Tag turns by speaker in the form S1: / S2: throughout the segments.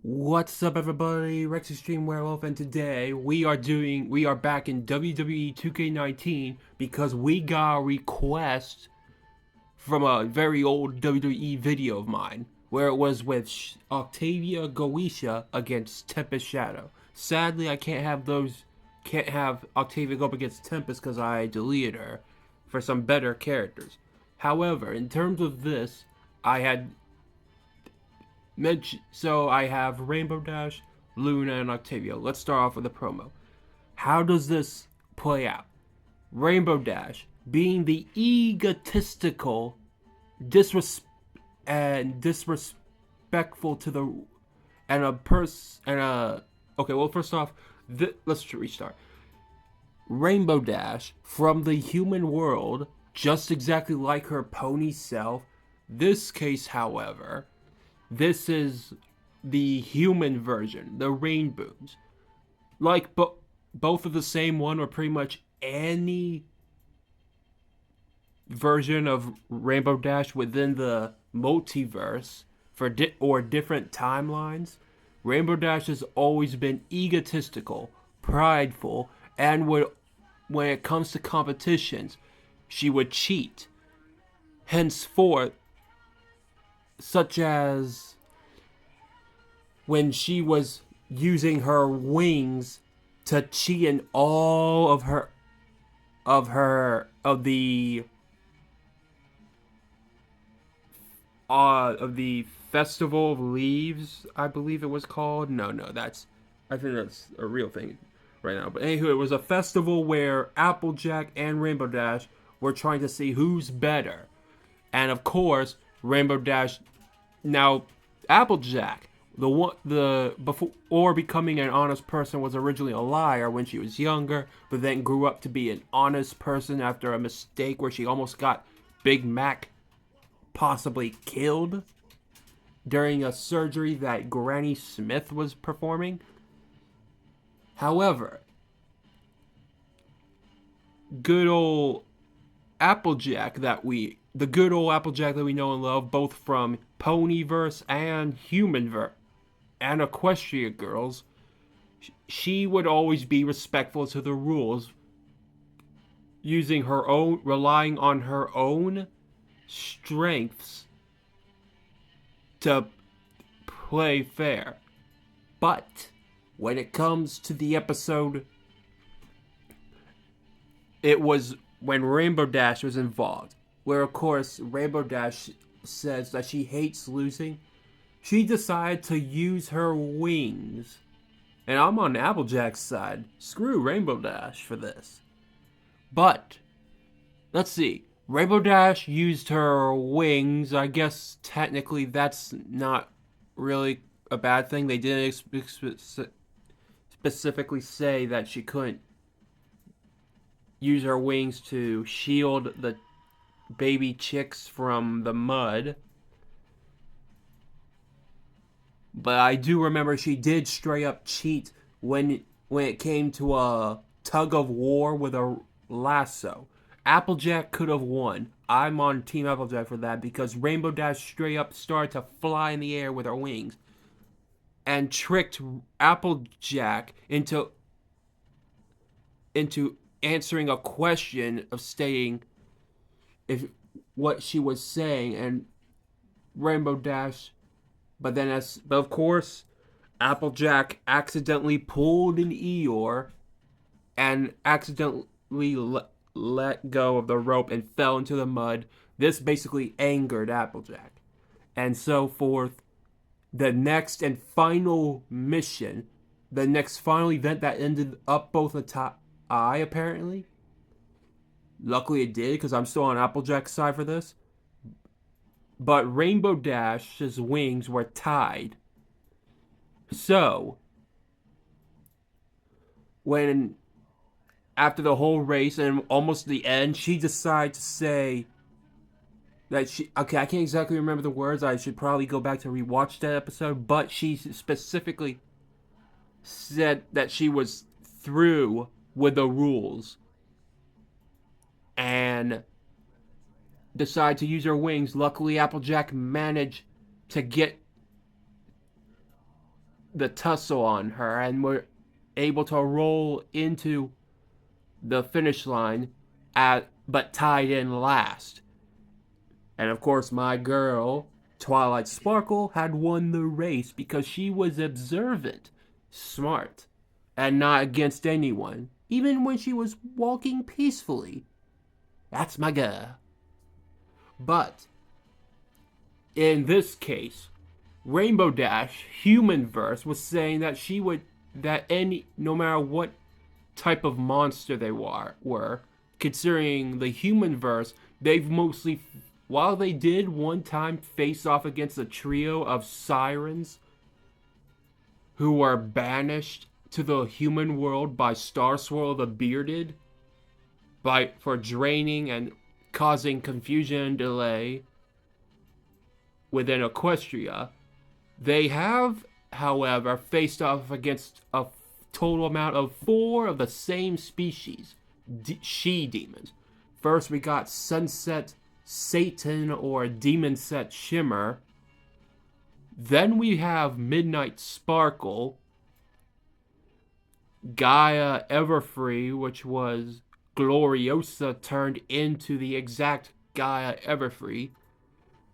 S1: What's up, everybody? Rex Extreme Werewolf, and today we are back in WWE 2K19 because we got a request from a very old WWE video of mine where it was with Octavia Goisha against Tempest Shadow. Sadly, I can't have Octavia go up against Tempest because I deleted her for some better characters. However, in terms of this, I had so I have Rainbow Dash, Loona, and Octavia. Let's start off with the promo. How does this play out? Rainbow Dash, being the egotistical, disrespectful to the and a person and a okay. Well, first off, let's restart. Rainbow Dash from the human world, just exactly like her pony self. This case, however, this is the human version, the Rainbows. Like, both of the same one, or pretty much any version of Rainbow Dash within the multiverse or different timelines. Rainbow Dash has always been egotistical, prideful, and when it comes to competitions, she would cheat. Henceforth, such as when she was using her wings to cheat in all of the Festival of Leaves, I believe it was called. No, I think that's a real thing right now. But anywho, it was a festival where Applejack and Rainbow Dash were trying to see who's better. And of course, Rainbow Dash, now Applejack, before becoming an honest person, was originally a liar when she was younger, but then grew up to be an honest person after a mistake where she almost got Big Mac possibly killed during a surgery that Granny Smith was performing. However, good old Applejack the good old Applejack that we know and love, both from Ponyverse and Humanverse and Equestria Girls, she would always be respectful to the rules, relying on her own strengths to play fair. But when it comes to the episode, it was when Rainbow Dash was involved, where of course Rainbow Dash says that she hates losing. She decided to use her wings. And I'm on Applejack's side. Screw Rainbow Dash for this. But, let's see. Rainbow Dash used her wings. I guess technically that's not really a bad thing. They didn't specifically say that she couldn't use her wings to shield the baby chicks from the mud. But I do remember she did straight up cheat when it came to a tug of war with a lasso. Applejack could have won. I'm on Team Applejack for that because Rainbow Dash straight up started to fly in the air with her wings and tricked Applejack into answering a question of stating what she was saying, and Rainbow Dash. But of course, Applejack accidentally pulled an Eeyore and accidentally let go of the rope and fell into the mud. This basically angered Applejack. And so forth. The next and final mission, the next final event that ended up both the top eye, apparently. Luckily it did, because I'm still on Applejack's side for this. But Rainbow Dash's wings were tied. So, when after the whole race and almost the end, she decided to say that I can't exactly remember the words. I should probably go back to rewatch that episode. But she specifically said that she was through with the rules and decided to use her wings. Luckily, Applejack managed to get the tussle on her and were able to roll into the finish line but tied in last. And of course, my girl, Twilight Sparkle, had won the race because she was observant, smart, and not against anyone, even when she was walking peacefully. That's my girl. But in this case, Rainbow Dash Humanverse was saying that no matter what type of monster they were considering the Humanverse, they've mostly, while they did one time face off against a trio of sirens who were banished to the human world by Starswirl the Bearded for draining and causing confusion and delay within Equestria, they have, however, faced off against a total amount of 4 of the same species, she-demons. First, we got Sunset Satan or Demon Set Shimmer. Then we have Midnight Sparkle, Gaia Everfree, which was Gloriosa turned into the exact Gaia Everfree.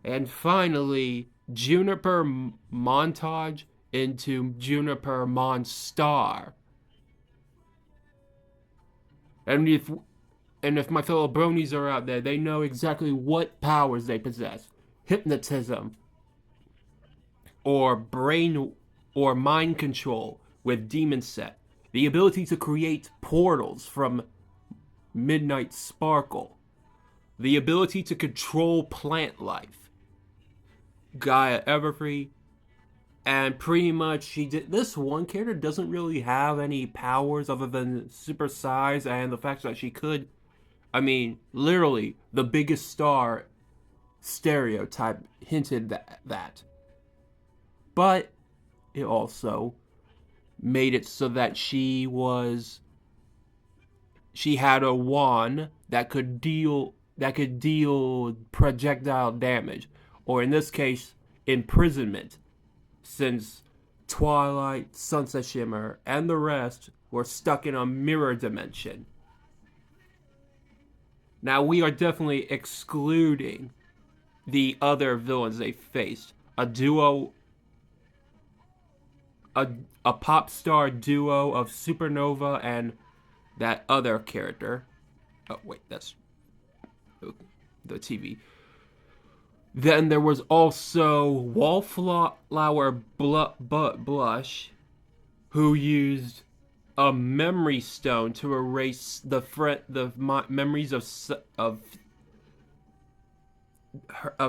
S1: And finally, Juniper Montage into Juniper Monstar. And if my fellow bronies are out there, they know exactly what powers they possess. Hypnotism, or brain or mind control with Demon Set. The ability to create portals from Midnight Sparkle. The ability to control plant life, Gaia Everfree. And pretty much this one character doesn't really have any powers other than super size and the fact that she could, literally the biggest star stereotype hinted that. But it also made it so that she had a wand that could deal projectile damage, or in this case, imprisonment, since Twilight, Sunset Shimmer, and the rest were stuck in a mirror dimension. Now, we are definitely excluding the other villains they faced. A pop star duo of Supernova and that other character. Oh, wait, that's the TV. Then there was also Wallflower Blush, who used a memory stone to erase the memories of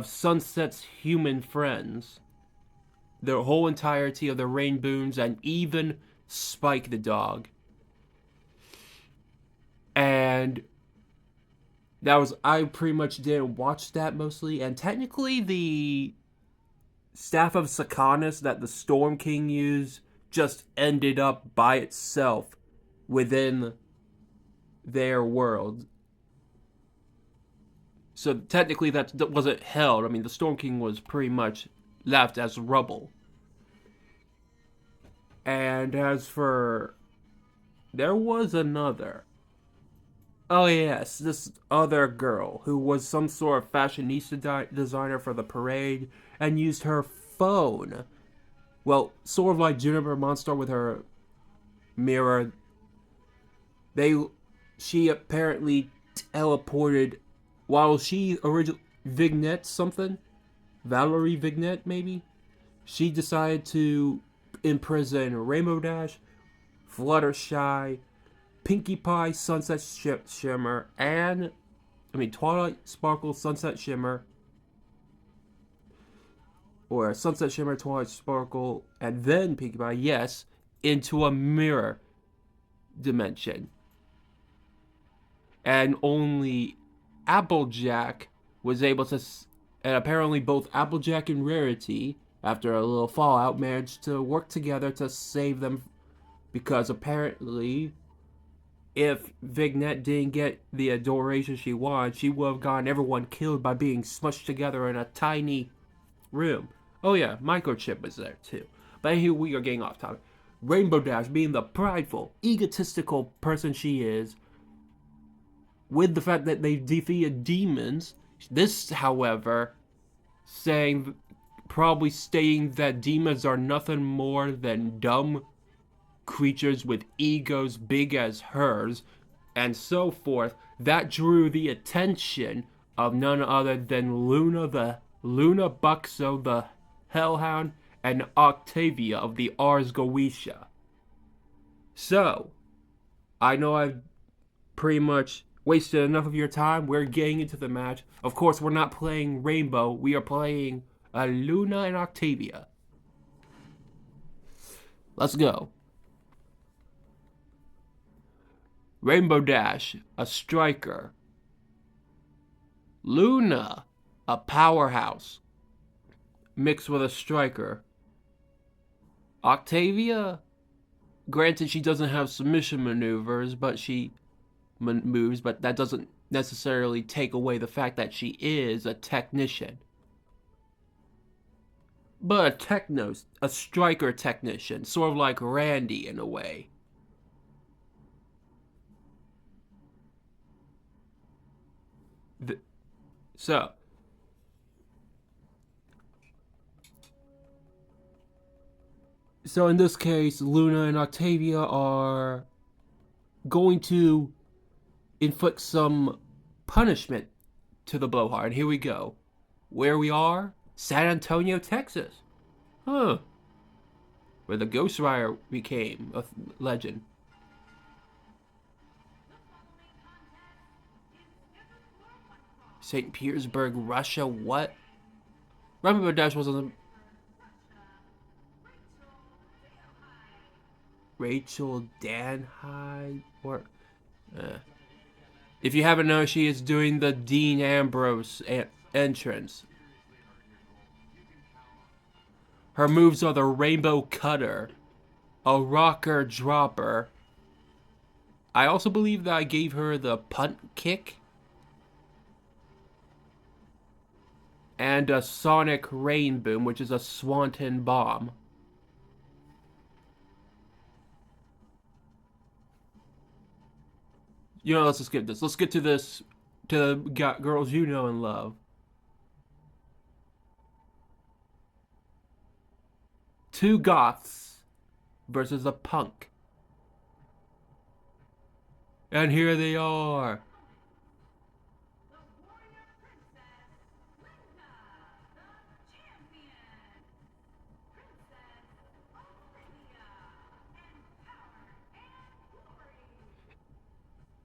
S1: Sunset's human friends, the whole entirety of the Rainboons, and even Spike the dog. And I pretty much didn't watch that mostly, and technically the Staff of Sacanis that the Storm King used just ended up by itself within their world. So technically that wasn't held. The Storm King was pretty much left as rubble. And as for... there was another... oh yes, this other girl who was some sort of fashionista designer for the parade and used her phone. Well, sort of like Juniper Monstar with her mirror. She apparently teleported while she originally Vignette something? Valerie Vignette maybe? She decided to imprison Rainbow Dash, Fluttershy, Pinkie Pie, Sunset Shimmer, and Twilight Sparkle, Sunset Shimmer, or Sunset Shimmer, Twilight Sparkle, and then Pinkie Pie, yes, into a mirror dimension. And only Applejack was able to, and apparently both Applejack and Rarity, after a little fallout, managed to work together to save them, because apparently, if Vignette didn't get the adoration she wanted, she would have gotten everyone killed by being smushed together in a tiny room. Oh yeah, Microchip was there too. But here we are getting off topic. Rainbow Dash, being the prideful, egotistical person she is, with the fact that they defeated demons, this, however, probably stating that demons are nothing more than dumb creatures with egos big as hers, and so forth, that drew the attention of none other than Loona Buxo, the Hellhound, and Octavia of the Ars Goetia. So, I know I've pretty much wasted enough of your time. We're getting into the match. Of course, we're not playing Rainbow. We are playing Loona and Octavia. Let's go. Rainbow Dash, a striker. Loona, a powerhouse, mixed with a striker. Octavia, granted she doesn't have submission maneuvers, but she moves, but that doesn't necessarily take away the fact that she is a technician. But a striker technician, sort of like Randy in a way. So, in this case, Loona and Octavia are going to inflict some punishment to the blowhard. Here we go. Where we are? San Antonio, Texas. Huh. Where the Ghost Rider became a legend. St. Petersburg, Russia, what? Rainbow Dash wasn't... Rachel Danhide? Or... If you haven't known, she is doing the Dean Ambrose entrance. Her moves are the Rainbow Cutter, a Rocker Dropper. I also believe that I gave her the Punt Kick, and a Sonic Rain Boom, which is a Swanton Bomb. You know, let's just skip this. Let's get to this, to girls you know and love. Two goths versus a punk. And here they are.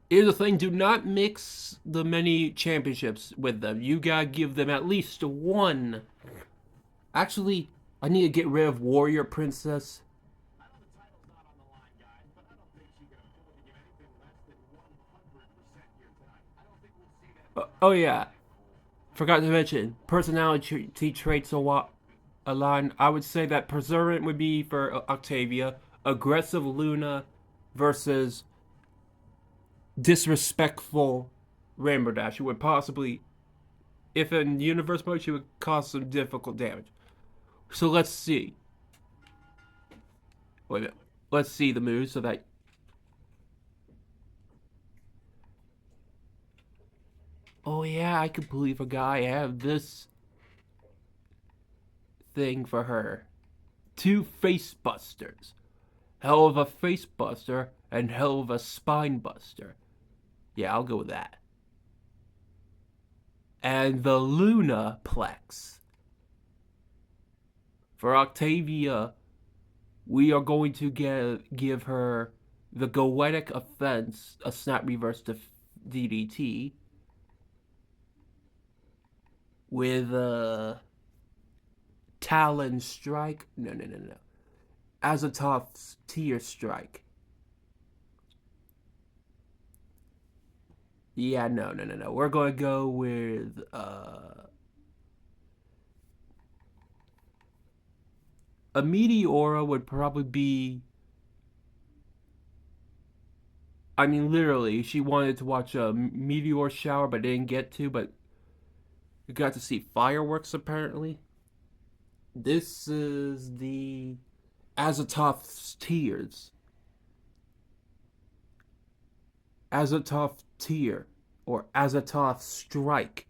S1: Here's the thing, do not mix the many championships with them. You gotta give them at least one. Actually, I need to get rid of Warrior Princess. Oh yeah, forgot to mention, personality traits align. I would say that Preservant would be for Octavia, Aggressive Loona versus Disrespectful Rainbow Dash. She would possibly, if in universe mode, she would cause some difficult damage. So let's see. Wait a minute. Let's see the moves so that... Oh yeah, I completely forgot I have this thing for her. Two Face Busters. Hell of a Face Buster and Hell of a Spine Buster. Yeah, I'll go with that. And the Loona Plex. For Octavia, we are going to give her the Goetic Offense, a Snap Reverse DDT, with a Talon Strike. No. Azotov's Tear Strike. Yeah, no. We're going to go with a Meteora would probably be... I mean, literally, she wanted to watch a meteor shower, but didn't get to, but you got to see fireworks, apparently. This is the Azatoth's tears. Azatoth tear. Or Azatoth strike.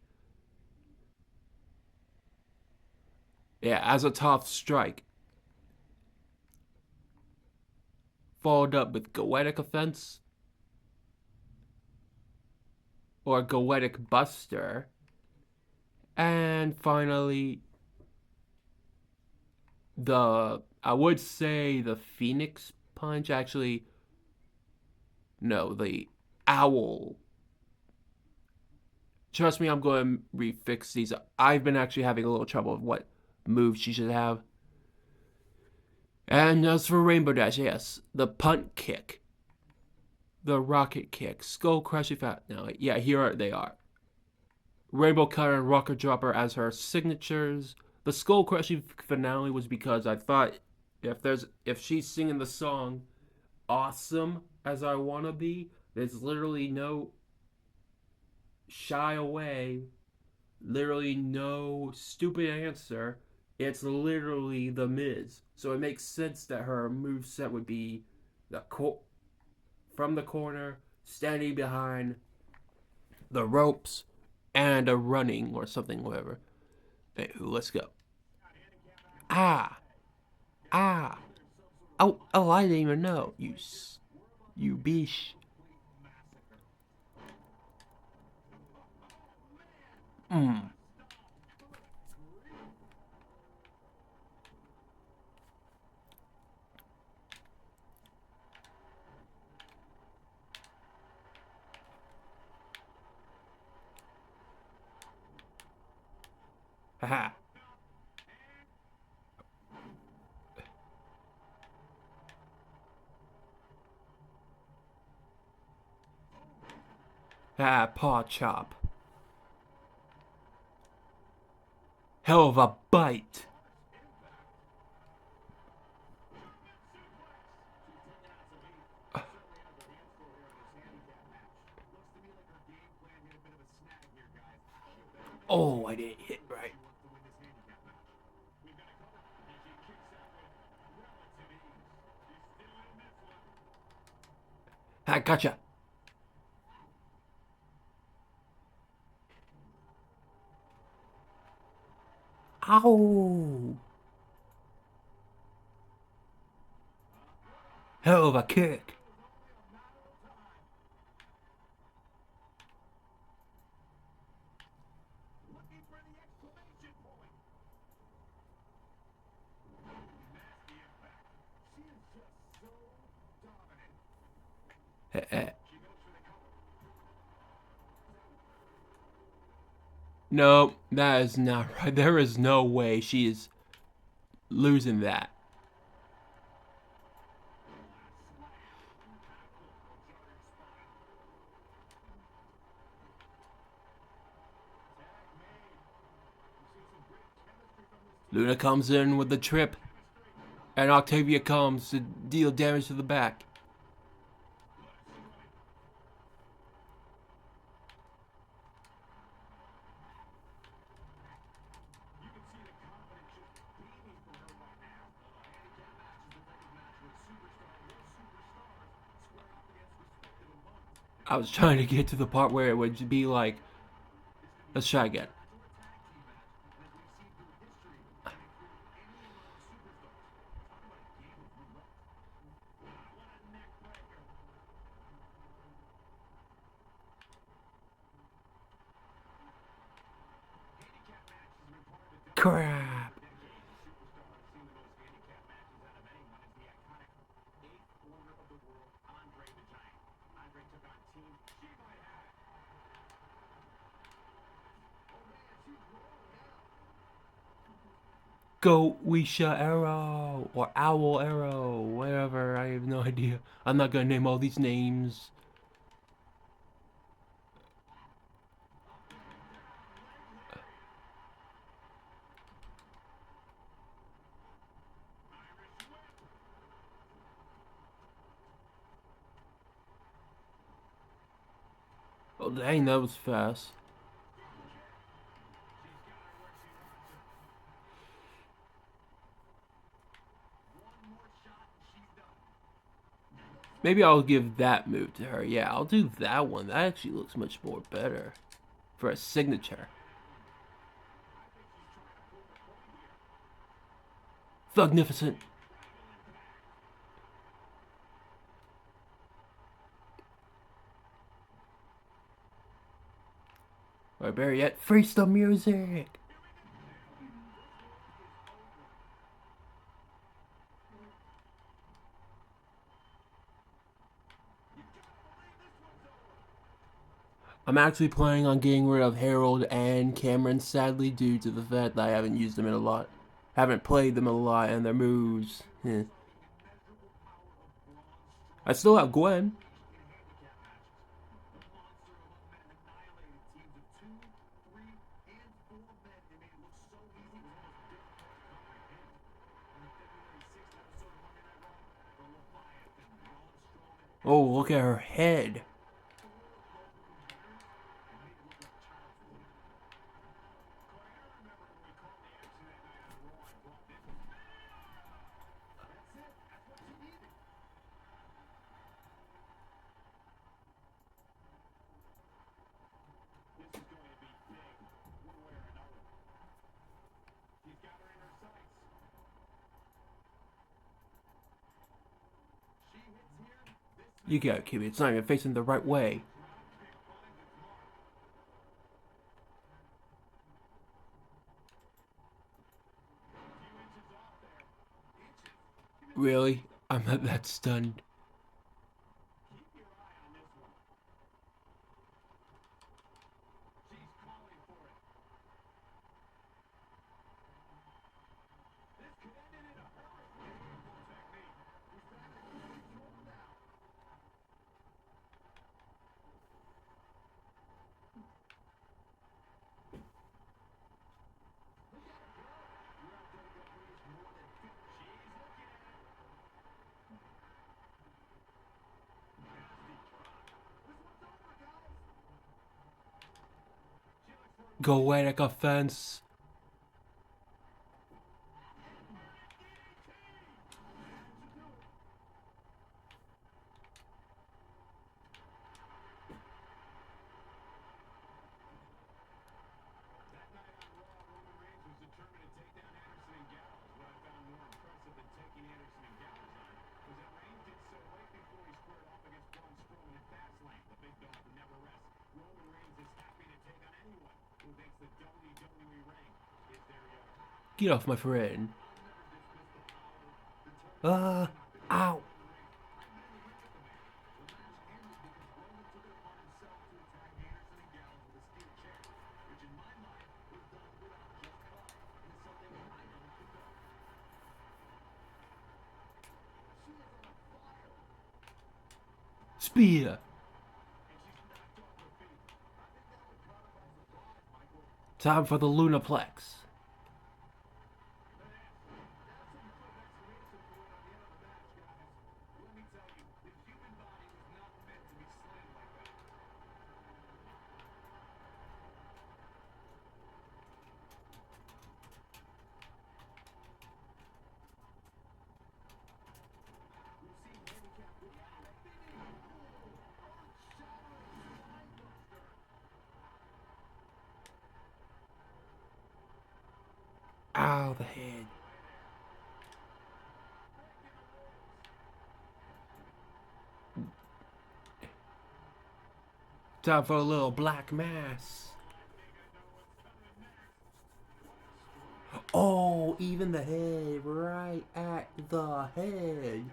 S1: Yeah, Azatoth strike. Followed up with Goetic offense. Or Goetic buster. And finally, I would say the Phoenix punch. Actually, no, the owl. Trust me, I'm going to refix these. I've been actually having a little trouble with what moves she should have. And as for Rainbow Dash, yes, the punt kick, the rocket kick, skull crushing fat. No, yeah, they are. Rainbow Cutter and Rocket Dropper as her signatures. The skull crushing finale was because I thought if she's singing the song "Awesome as I Wanna Be," there's literally no shy away, literally no stupid answer. It's literally the Miz. So it makes sense that her move set would be from the corner, standing behind the ropes, and a running or something, whatever. Hey, let's go. Ah, ah. Oh, I didn't even know. You bish. Mm. Haha. Ah, paw chop. Hell of a bite. Oh, I didn't hit right. I gotcha. Ow. Hell of a kick. No, that is not right. There is no way she is losing that. Loona comes in with the trip, and Octavia comes to deal damage to the back. I was trying to get to the part where it would be like, let's try again. Crap. Go Wisha Arrow or Owl Arrow, whatever. I have no idea. I'm not gonna name all these names. Oh dang, that was fast. Maybe I'll give that move to her. Yeah, I'll do that one. That actually looks much more better for a signature. Thugnificent. Or better yet, freestyle music. I'm actually planning on getting rid of Harold and Cameron, sadly, due to the fact that I haven't used them in a lot. Haven't played them a lot, and their moves. I still have Gwen. Oh, look at her head. You gotta keep it. It's not even facing the right way. Really? I'm not that stunned. Go away like a fence. Get off my friend. Ow. Spear. Time for the Lunaplex. Ow, the head. Time for a little black mass. Oh, even the head. Right at the head.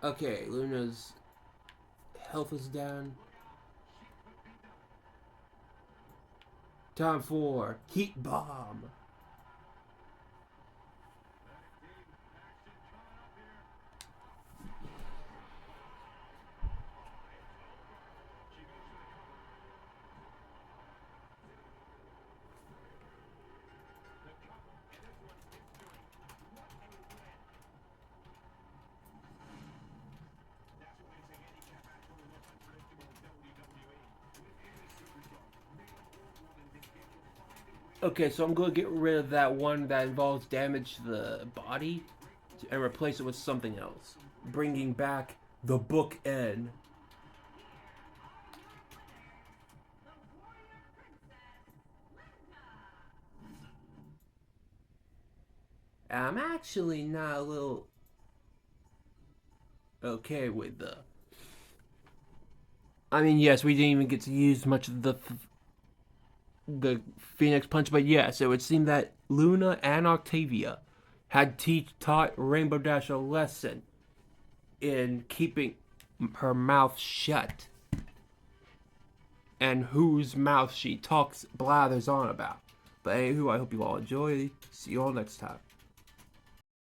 S1: Okay, Luna's health is down. Time for Heat Bomb. Okay, so I'm going to get rid of that one that involves damage to the body and replace it with something else. Bringing back the book N. I'm actually not a little okay with the. I mean, yes, we didn't even get to use much of the Phoenix Punch, but yes, it would seem that Loona and Octavia had taught Rainbow Dash a lesson in keeping her mouth shut and whose mouth she talks blathers on about. But anywho, I hope you all enjoy. See you all next time.